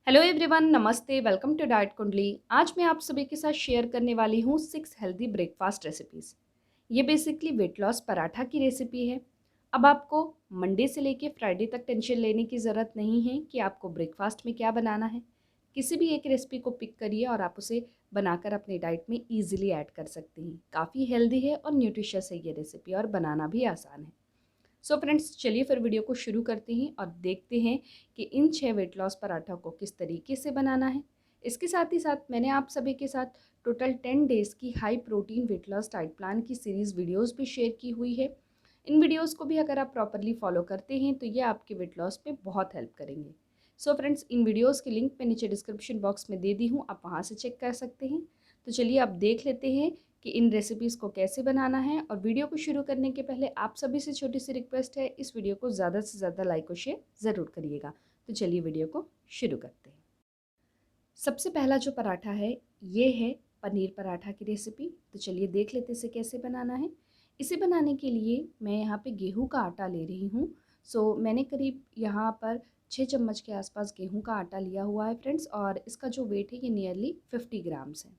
Hello everyone, नमस्ते। Welcome to diet कुंडली। आज मैं आप सभी के साथ शेयर करने वाली हूँ 6 हेल्दी ब्रेकफास्ट रेसिपीज़। ये बेसिकली वेट लॉस पराठा की रेसिपी है। अब आपको मंडे से लेके फ्राइडे तक टेंशन लेने की ज़रूरत नहीं है कि आपको ब्रेकफास्ट में क्या बनाना है। किसी भी एक रेसिपी को पिक करिए और आप उसे बनाकर अपनी डाइट में ईजिली ऐड कर सकते हैं। काफ़ी हेल्दी है और न्यूट्रिशियस है ये रेसिपी, और बनाना भी आसान है। सो फ्रेंड्स, चलिए फिर वीडियो को शुरू करते हैं और देखते हैं कि इन 6 वेट लॉस पराठा को किस तरीके से बनाना है। इसके साथ ही साथ मैंने आप सभी के साथ टोटल 10 डेज़ की high protein weight loss diet plan की सीरीज़ वीडियोस भी शेयर की हुई है। इन वीडियोस को भी अगर आप प्रॉपरली फॉलो करते हैं तो ये आपके वेट लॉस में बहुत हेल्प करेंगे। सो फ्रेंड्स, इन वीडियोज़ की लिंक मैं नीचे डिस्क्रिप्शन बॉक्स में दे दी हूँ, आप वहाँ से चेक कर सकते हैं। तो चलिए आप देख लेते हैं कि इन रेसिपीज़ को कैसे बनाना है। और वीडियो को शुरू करने के पहले आप सभी से छोटी सी रिक्वेस्ट है, इस वीडियो को ज़्यादा से ज़्यादा लाइक और शेयर ज़रूर करिएगा। तो चलिए वीडियो को शुरू करते हैं। सबसे पहला जो पराठा है ये है पनीर पराठा की रेसिपी। तो चलिए देख लेते इसे कैसे बनाना है। इसे बनाने के लिए मैं यहाँ पे गेहूं का आटा ले रही हूँ। सो मैंने करीब यहाँ पर 6 चम्मच के आसपास गेहूं का आटा लिया हुआ है फ्रेंड्स, और इसका जो वेट है ये नियरली 50 ग्राम्स है।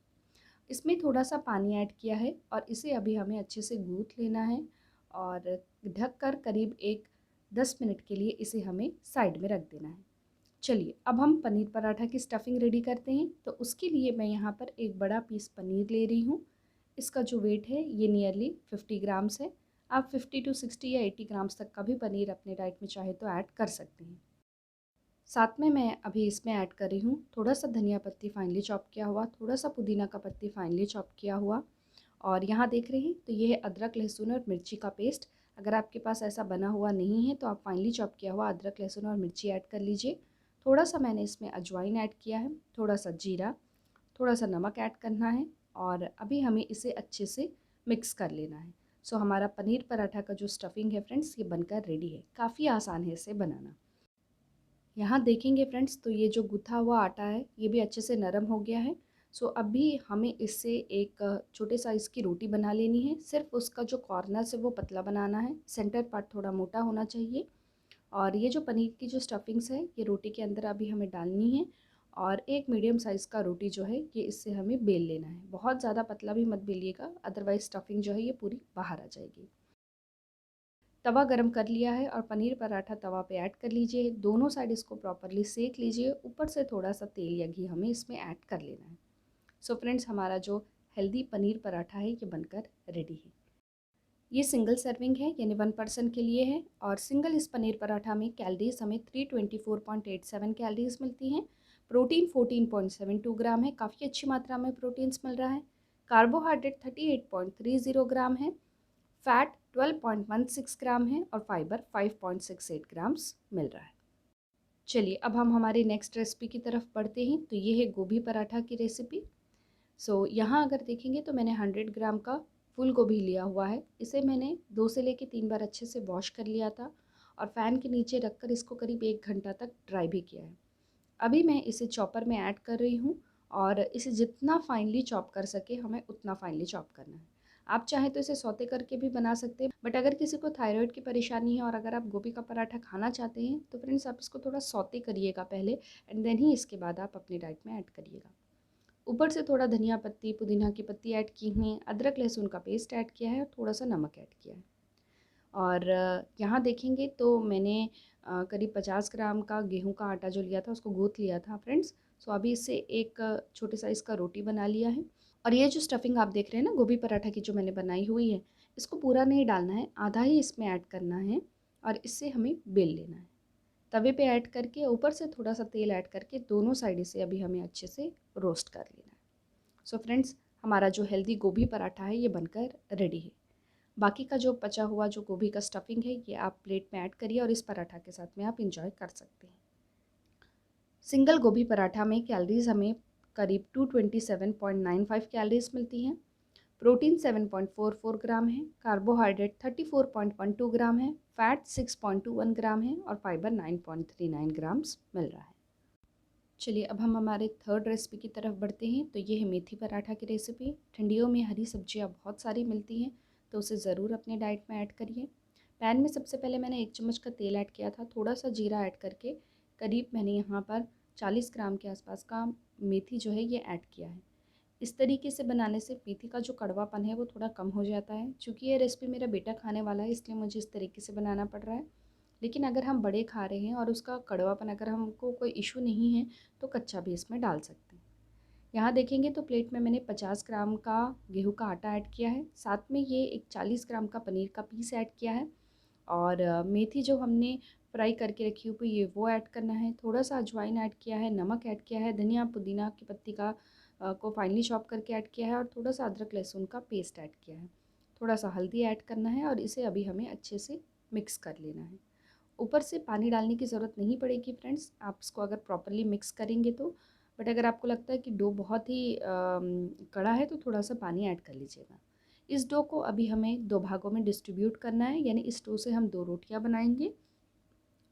इसमें थोड़ा सा पानी ऐड किया है और इसे अभी हमें अच्छे से गूँथ लेना है, और ढक कर करीब एक 10 मिनट के लिए इसे हमें साइड में रख देना है। चलिए अब हम पनीर पराठा की स्टफिंग रेडी करते हैं। तो उसके लिए मैं यहाँ पर एक बड़ा पीस पनीर ले रही हूँ। इसका जो वेट है ये नियरली 50 ग्राम्स है। आप 50 to 60 या 80 ग्राम्स तक का भी पनीर अपने डाइट में चाहे तो ऐड कर सकते हैं। साथ में मैं अभी इसमें ऐड कर रही हूँ थोड़ा सा धनिया पत्ती फाइनली चॉप किया हुआ, थोड़ा सा पुदीना का पत्ती फाइनली चॉप किया हुआ, और यहाँ देख रहे हैं तो ये है अदरक लहसुन और मिर्ची का पेस्ट। अगर आपके पास ऐसा बना हुआ नहीं है तो आप फाइनली चॉप किया हुआ अदरक लहसुन और मिर्ची ऐड कर लीजिए। थोड़ा सा मैंने इसमें अजवाइन ऐड किया है, थोड़ा सा जीरा, थोड़ा सा नमक ऐड करना है, और अभी हमें इसे अच्छे से मिक्स कर लेना है। सो हमारा पनीर पराठा का जो स्टफिंग है फ्रेंड्स ये बनकर रेडी है। काफ़ी आसान है इसे बनाना। यहाँ देखेंगे फ्रेंड्स तो ये जो गुथा हुआ आटा है ये भी अच्छे से नरम हो गया है। सो अभी हमें इससे एक छोटे साइज़ की रोटी बना लेनी है। सिर्फ उसका जो कॉर्नर्स है वो पतला बनाना है, सेंटर पार्ट थोड़ा मोटा होना चाहिए। और ये जो पनीर की जो स्टफिंग्स है ये रोटी के अंदर अभी हमें डालनी है, और एक मीडियम साइज़ का रोटी जो है ये इससे हमें बेल लेना है। बहुत ज़्यादा पतला भी मत बेलिएगा, अदरवाइज़ स्टफिंग जो है ये पूरी बाहर आ जाएगी। तवा गरम कर लिया है और पनीर पराठा तवा पे ऐड कर लीजिए। दोनों साइड इसको प्रॉपरली सेक लीजिए। ऊपर से थोड़ा सा तेल या घी हमें इसमें ऐड कर लेना है। सो फ्रेंड्स, हमारा जो हेल्दी पनीर पराठा है ये बनकर रेडी है। ये सिंगल सर्विंग है, यानी 1 पर्सन के लिए है। और सिंगल इस पनीर पराठा में कैलोरीज हमें 324.87 कैलोरीज मिलती हैं। प्रोटीन 14.72 ग्राम है, काफ़ी अच्छी मात्रा में प्रोटीन्स मिल रहा है। कार्बोहाइड्रेट 38.30 ग्राम है। फैट 12.16 ग्राम है, और फाइबर 5.68 ग्राम्स मिल रहा है। चलिए अब हम हमारी नेक्स्ट रेसिपी की तरफ बढ़ते हैं। तो ये है गोभी पराठा की रेसिपी। यहाँ अगर देखेंगे तो मैंने 100 ग्राम का फूल गोभी लिया हुआ है। इसे मैंने 2 से लेके 3 बार अच्छे से वॉश कर लिया था, और फ़ैन के नीचे रखकर इसको करीब 1 घंटा तक ड्राई भी किया है। अभी मैं इसे चॉपर में ऐड कर रही हूँ, और इसे जितना फाइनली चॉप कर सके हमें उतना फाइनली चॉप करना है। आप चाहें तो इसे सौते करके भी बना सकते हैं, बट अगर किसी को थायराइड की परेशानी है और अगर आप गोभी का पराठा खाना चाहते हैं तो फ्रेंड्स आप इसको थोड़ा सौते करिएगा पहले, एंड देन ही इसके बाद आप अपनी डाइट में ऐड करिएगा। ऊपर से थोड़ा धनिया पत्ती, पुदीना की पत्ती ऐड की है, अदरक लहसुन का पेस्ट ऐड किया है, और थोड़ा सा नमक ऐड किया है। और यहाँ देखेंगे तो मैंने करीब 50 ग्राम का गेहूं का आटा जो लिया था उसको गूँथ लिया था फ्रेंड्स। सो अभी इससे एक छोटे साइज़ का रोटी बना लिया है। और ये जो स्टफिंग आप देख रहे हैं ना गोभी पराठा की जो मैंने बनाई हुई है, इसको पूरा नहीं डालना है, आधा ही इसमें ऐड करना है, और इससे हमें बेल लेना है। तवे पे ऐड करके ऊपर से थोड़ा सा तेल ऐड करके दोनों साइड से अभी हमें अच्छे से रोस्ट कर लेना है। सो फ्रेंड्स, हमारा जो हेल्दी गोभी पराठा है ये बनकर रेडी है। बाकी का जो बचा हुआ जो गोभी का स्टफिंग है ये आप प्लेट में ऐड करिए, और इस पराठा के साथ में आप इंजॉय कर सकते हैं। सिंगल गोभी पराठा में कैलोरीज हमें करीब 227.95 कैलोरीज मिलती हैं। प्रोटीन 7.44 ग्राम है, कार्बोहाइड्रेट 34.12 ग्राम है, फैट 6.21 ग्राम है, और फाइबर 9.39 ग्राम्स मिल रहा है। चलिए अब हम हमारे थर्ड रेसिपी की तरफ बढ़ते हैं। तो ये है मेथी पराठा की रेसिपी। ठंडियों में हरी सब्जियां बहुत सारी मिलती हैं, तो उसे ज़रूर अपने डाइट में ऐड करिए। पैन में सबसे पहले मैंने 1 चम्मच का तेल ऐड किया था, थोड़ा सा जीरा ऐड करके करीब मैंने यहाँ पर 40 ग्राम के आसपास का मेथी जो है ये ऐड किया है। इस तरीके से बनाने से मेथी का जो कड़वापन है वो थोड़ा कम हो जाता है। चूँकि ये रेसिपी मेरा बेटा खाने वाला है इसलिए मुझे इस तरीके से बनाना पड़ रहा है। लेकिन अगर हम बड़े खा रहे हैं और उसका कड़वापन अगर हमको कोई इशू नहीं है तो कच्चा भी इसमें डाल सकते हैं। यहाँ देखेंगे तो प्लेट में मैंने 50 ग्राम का गेहूं का आटा ऐड किया है, साथ में ये एक 40 ग्राम का पनीर का पीस ऐड किया है और मेथी जो हमने फ्राई करके रखी हुई ये वो ऐड करना है। थोड़ा सा अजवाइन ऐड किया है, नमक ऐड किया है, धनिया पुदीना की पत्ती का को फाइनली चॉप करके ऐड किया है और थोड़ा सा अदरक लहसुन का पेस्ट ऐड किया है। थोड़ा सा हल्दी ऐड करना है और इसे अभी हमें अच्छे से मिक्स कर लेना है। ऊपर से पानी डालने की ज़रूरत नहीं पड़ेगी फ्रेंड्स, आप इसको अगर प्रॉपरली मिक्स करेंगे तो। बट अगर आपको लगता है कि डो बहुत ही कड़ा है तो थोड़ा सा पानी ऐड कर लीजिएगा। इस डो को अभी हमें 2 भागों में डिस्ट्रीब्यूट करना है, यानी इस डो से हम 2 रोटियां बनाएंगे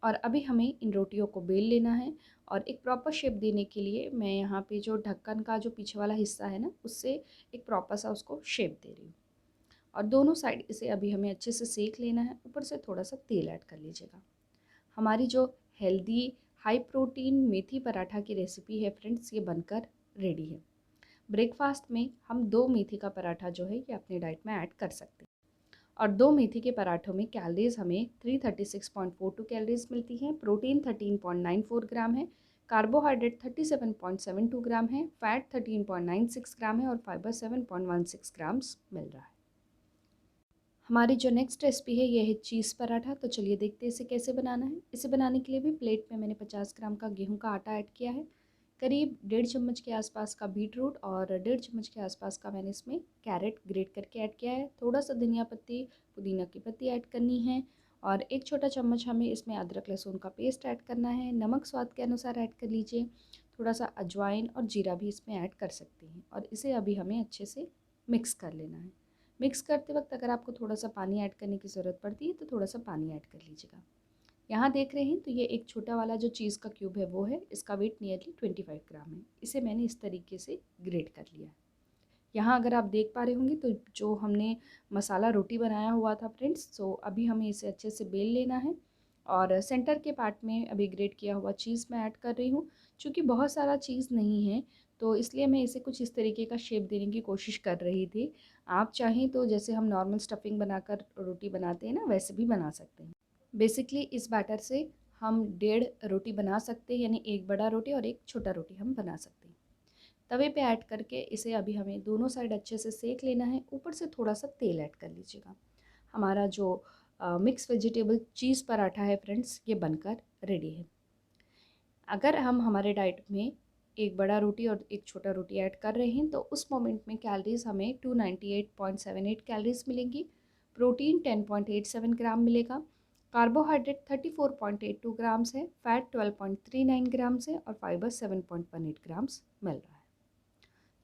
और अभी हमें इन रोटियों को बेल लेना है। और एक प्रॉपर शेप देने के लिए मैं यहाँ पे जो ढक्कन का जो पीछे वाला हिस्सा है ना उससे एक प्रॉपर सा उसको शेप दे रही हूँ। और दोनों साइड इसे अभी हमें अच्छे से सेक लेना है। ऊपर से थोड़ा सा तेल ऐड कर लीजिएगा। हमारी जो हेल्दी हाई प्रोटीन मेथी पराठा की रेसिपी है फ्रेंड्स ये बनकर रेडी है। ब्रेकफास्ट में हम 2 मेथी का पराठा जो है ये अपनी डाइट में ऐड कर सकते हैं। और 2 मेथी के पराठों में कैलोरीज हमें 336.42 कैलोरीज मिलती हैं, प्रोटीन 13.94 ग्राम है, कार्बोहाइड्रेट 37.72 ग्राम है, फैट 13.96 ग्राम है और फाइबर 7.16 ग्राम्स मिल रहा है। हमारी जो नेक्स्ट रेसिपी है ये है चीज़ पराठा। तो चलिए देखते हैं इसे कैसे बनाना है। इसे बनाने के लिए भी प्लेट में मैंने 50 ग्राम का गेहूं का आटा ऐड किया है, करीब 1.5 चम्मच के आसपास का बीट रूट और 1.5 चम्मच के आसपास का मैंने इसमें कैरेट ग्रेट करके ऐड किया है। थोड़ा सा धनिया पत्ती पुदीना की पत्ती ऐड करनी है और 1 छोटा चम्मच हमें इसमें अदरक लहसुन का पेस्ट ऐड करना है। नमक स्वाद के अनुसार ऐड कर लीजिए। थोड़ा सा अजवाइन और जीरा भी इसमें ऐड कर सकते हैं और इसे अभी हमें अच्छे से मिक्स कर लेना है। मिक्स करते वक्त अगर आपको थोड़ा सा पानी ऐड करने की ज़रूरत पड़ती है तो थोड़ा सा पानी ऐड कर लीजिएगा। यहाँ देख रहे हैं तो ये एक छोटा वाला जो चीज़ का क्यूब है वो है, इसका वेट नियरली 25 ग्राम है। इसे मैंने इस तरीके से ग्रेट कर लिया है। यहाँ अगर आप देख पा रहे होंगे तो जो हमने मसाला रोटी बनाया हुआ था फ्रेंड्स, तो अभी हमें इसे अच्छे से बेल लेना है और सेंटर के पार्ट में अभी ग्रेट किया हुआ चीज़ मैं ऐड कर रही हूँ। चूँकि बहुत सारा चीज़ नहीं है तो इसलिए मैं इसे कुछ इस तरीके का शेप देने की कोशिश कर रही थी। आप चाहें तो जैसे हम नॉर्मल स्टफिंग बनाकर रोटी बनाते हैं ना वैसे भी बना सकते हैं। बेसिकली इस बैटर से हम 1.5 रोटी बना सकते हैं, यानी एक बड़ा रोटी और एक छोटा रोटी हम बना सकते हैं। तवे पे ऐड करके इसे अभी हमें दोनों साइड अच्छे से सेक लेना है। ऊपर से थोड़ा सा तेल ऐड कर लीजिएगा। हमारा जो मिक्स वेजिटेबल चीज़ पराठा है फ्रेंड्स ये बनकर रेडी है। अगर हम हमारे डाइट में एक बड़ा रोटी और एक छोटा रोटी ऐड कर रहे हैं तो उस मोमेंट में कैलोरीज हमें 298.78 कैलोरीज मिलेंगी, प्रोटीन 10.87 ग्राम मिलेगा, कार्बोहाइड्रेट 34.82 ग्राम्स है, फैट 12.39 ग्राम्स है और फाइबर 7.18 ग्राम्स मिल रहा है।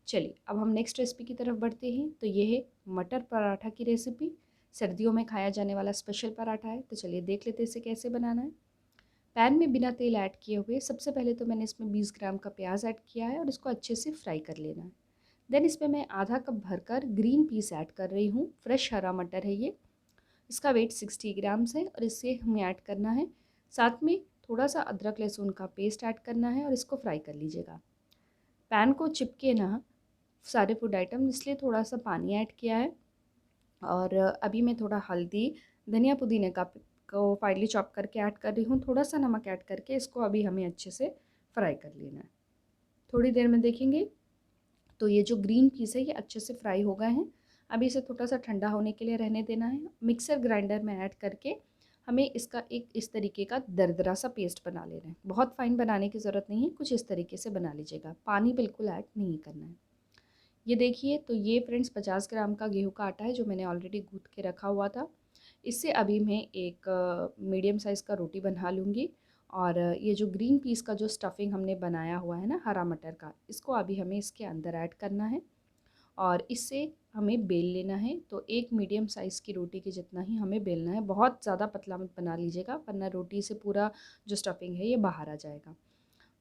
चलिए अब हम नेक्स्ट रेसिपी की तरफ बढ़ते हैं। तो ये है मटर पराठा की रेसिपी। सर्दियों में खाया जाने वाला स्पेशल पराठा है। तो चलिए देख लेते हैं इसे कैसे बनाना है। पैन में बिना तेल ऐड किए हुए सबसे पहले तो मैंने इसमें 20 ग्राम का प्याज ऐड किया है और इसको अच्छे से फ्राई कर लेना है। देन इसमें मैं आधा कप भरकर ग्रीन पीस ऐड कर रही हूँ। फ्रेश हरा मटर है ये, इसका वेट 60 ग्राम्स है और इसे हमें ऐड करना है। साथ में थोड़ा सा अदरक लहसुन का पेस्ट ऐड करना है और इसको फ्राई कर लीजिएगा। पैन को चिपके ना सारे फूड आइटम, इसलिए थोड़ा सा पानी ऐड किया है। और अभी मैं थोड़ा हल्दी धनिया पुदीने का को फाइनली चॉप करके ऐड कर रही हूँ। थोड़ा सा नमक ऐड करके इसको अभी हमें अच्छे से फ्राई कर लेना है। थोड़ी देर में देखेंगे तो ये जो ग्रीन पीस है ये अच्छे से फ्राई हो गए हैं। अभी इसे थोड़ा सा ठंडा होने के लिए रहने देना है। मिक्सर ग्राइंडर में ऐड करके हमें इसका एक इस तरीके का दरदरा सा पेस्ट बना लेना है। बहुत फाइन बनाने की ज़रूरत नहीं है, कुछ इस तरीके से बना लीजिएगा। पानी बिल्कुल ऐड नहीं करना है। ये देखिए तो ये फ्रेंड्स 50 ग्राम का गेहूं का आटा है जो मैंने ऑलरेडी गूँथ के रखा हुआ था। इससे अभी मैं एक मीडियम साइज़ का रोटी बना लूँगी और ये जो ग्रीन पीस का जो स्टफिंग हमने बनाया हुआ है ना हरा मटर का, इसको अभी हमें इसके अंदर ऐड करना है और इससे हमें बेल लेना है। तो एक मीडियम साइज़ की रोटी के जितना ही हमें बेलना है। बहुत ज़्यादा पतला मत बना लीजिएगा वरना रोटी से पूरा जो स्टफिंग है ये बाहर आ जाएगा।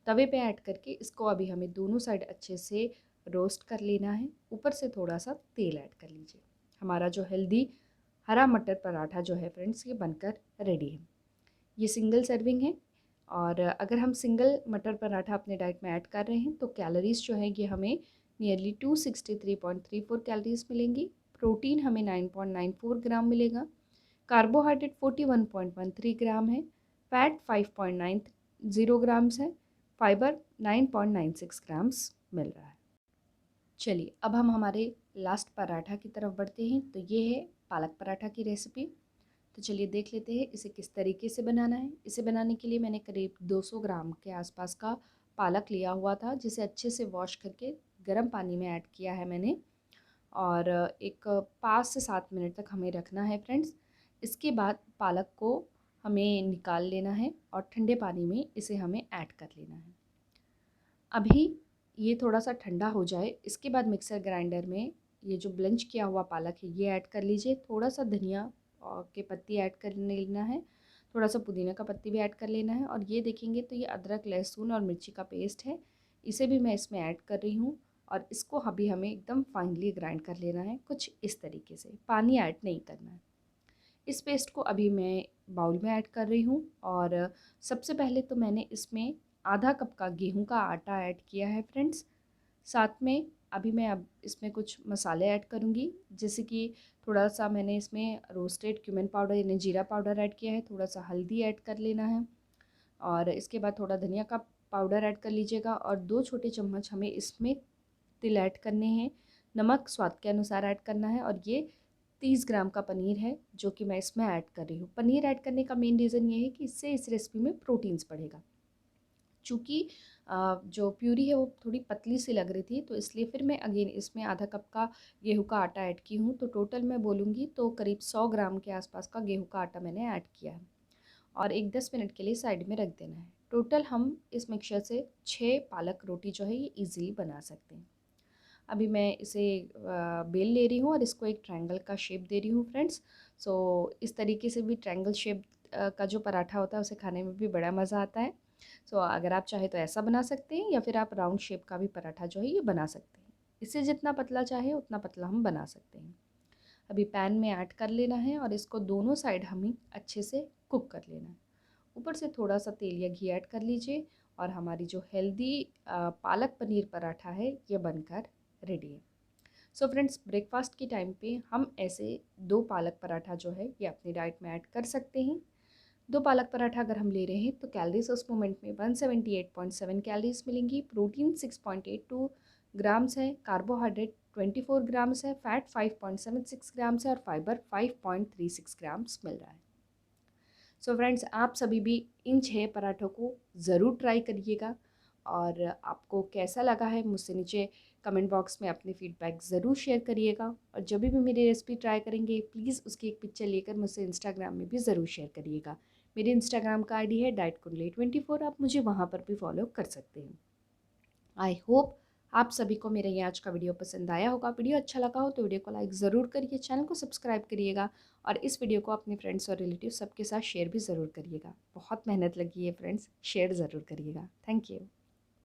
तवे पे ऐड करके इसको अभी हमें दोनों साइड अच्छे से रोस्ट कर लेना है। ऊपर से थोड़ा सा तेल ऐड कर लीजिए। हमारा जो हेल्दी हरा मटर पराठा जो है फ्रेंड्स ये बनकर रेडी है। ये सिंगल सर्विंग है। और अगर हम सिंगल मटर पराठा अपने डाइट में ऐड कर रहे हैं तो कैलोरीज़ जो है ये हमें नियरली 263.34 कैलोरीज़ मिलेंगी। प्रोटीन हमें 9.94 ग्राम मिलेगा। कार्बोहाइड्रेट 41.13 ग्राम है। फैट 5.90 ग्राम्स है। फाइबर 9.96 ग्राम्स मिल रहा है। चलिए अब हम हमारे लास्ट पराठा की तरफ बढ़ते हैं। तो ये है पालक पराठा की रेसिपी। तो चलिए देख लेते हैं इसे किस तरीके से बनाना है। इसे बनाने के लिए मैंने करीब 200 ग्राम के आसपास का पालक लिया हुआ था, जिसे अच्छे से वॉश करके गर्म पानी में ऐड किया है मैंने। और एक 5 से 7 मिनट तक हमें रखना है फ्रेंड्स। इसके बाद पालक को हमें निकाल लेना है और ठंडे पानी में इसे हमें ऐड कर लेना है। अभी ये थोड़ा सा ठंडा हो जाए, इसके बाद मिक्सर ग्राइंडर में ये जो ब्लेंच किया हुआ पालक है ये ऐड कर लीजिए। थोड़ा सा धनिया के पत्ती ऐड कर लेना है, थोड़ा सा पुदीना का पत्ती भी ऐड कर लेना है। और ये देखेंगे तो ये अदरक लहसुन और मिर्ची का पेस्ट है, इसे भी मैं इसमें ऐड कर रही हूँ। और इसको अभी हमें एकदम फाइनली ग्राइंड कर लेना है, कुछ इस तरीके से, पानी ऐड नहीं करना है। इस पेस्ट को अभी मैं बाउल में ऐड कर रही हूँ। और सबसे पहले तो मैंने इसमें आधा कप का गेहूं का आटा ऐड किया है फ्रेंड्स। साथ में अभी मैं अब इसमें कुछ मसाले ऐड करूँगी, जैसे कि थोड़ा सा मैंने इसमें रोस्टेड क्यूमिन पाउडर यानी जीरा पाउडर ऐड किया है, थोड़ा सा हल्दी ऐड कर लेना है। और इसके बाद थोड़ा धनिया का पाउडर ऐड कर लीजिएगा। और 2 छोटे चम्मच हमें इसमें तिल ऐड करने हैं। नमक स्वाद के अनुसार ऐड करना है। और ये 30 ग्राम का पनीर है जो कि मैं इसमें ऐड कर रही हूँ। पनीर ऐड करने का मेन रीज़न ये है कि इससे इस रेसिपी में प्रोटीन्स बढ़ेगा। चूँकि जो प्यूरी है वो थोड़ी पतली सी लग रही थी, तो इसलिए फिर मैं अगेन इसमें आधा कप का गेहूं का आटा ऐड की हूँ। तो टोटल मैं बोलूँगी तो करीब 100 ग्राम के आसपास का गेहूं का आटा मैंने ऐड किया है। और एक 10 मिनट के लिए साइड में रख देना है। टोटल हम इस मिक्सचर से 6 पालक रोटी जो है ये ईज़िली बना सकते हैं। अभी मैं इसे बेल ले रही हूँ और इसको एक ट्रायंगल का शेप दे रही हूँ फ्रेंड्स। सो इस तरीके से भी ट्रायंगल शेप का जो पराठा होता है उसे खाने में भी बड़ा मज़ा आता है। सो अगर आप चाहे तो ऐसा बना सकते हैं, या फिर आप राउंड शेप का भी पराठा जो है ये बना सकते हैं। इससे जितना पतला चाहे उतना पतला हम बना सकते हैं। अभी पैन में ऐड कर लेना है और इसको दोनों साइड हमें अच्छे से कुक कर लेना है। ऊपर से थोड़ा सा तेल या घी ऐड कर लीजिए और हमारी जो हेल्दी पालक पनीर पराठा है ये बनकर रेडी है। सो फ्रेंड्स, ब्रेकफास्ट के टाइम पे हम ऐसे 2 पालक पराठा जो है ये अपनी डाइट में ऐड कर सकते हैं। 2 पालक पराठा अगर हम ले रहे हैं तो कैलोरीज उस मोमेंट में 178.7 कैलोरीज मिलेंगी। प्रोटीन 6.82 ग्राम्स है। कार्बोहाइड्रेट 24 ग्राम्स है। फैट 5.76 ग्राम्स है। और फाइबर 5.36 ग्राम्स मिल रहा है। सो फ्रेंड्स, आप सभी भी इन 6 पराठों को ज़रूर ट्राई करिएगा। और आपको कैसा लगा है मुझसे नीचे कमेंट बॉक्स में अपनी फ़ीडबैक ज़रूर शेयर करिएगा। और जब भी मेरी रेसिपी ट्राई करेंगे प्लीज़ उसकी एक पिक्चर लेकर मुझसे इंस्टाग्राम में भी ज़रूर शेयर करिएगा। मेरे इंस्टाग्राम का आईडी है dietkunli24, आप मुझे वहाँ पर भी फॉलो कर सकते हैं। आई होप आप सभी को मेरा ये आज का वीडियो पसंद आया होगा। वीडियो अच्छा लगा हो तो वीडियो को लाइक ज़रूर करिए, चैनल को सब्सक्राइब करिएगा और इस वीडियो को अपने फ्रेंड्स और रिलेटिव सबके साथ शेयर भी ज़रूर करिएगा। बहुत मेहनत लगी है फ्रेंड्स, शेयर ज़रूर करिएगा। Thank you.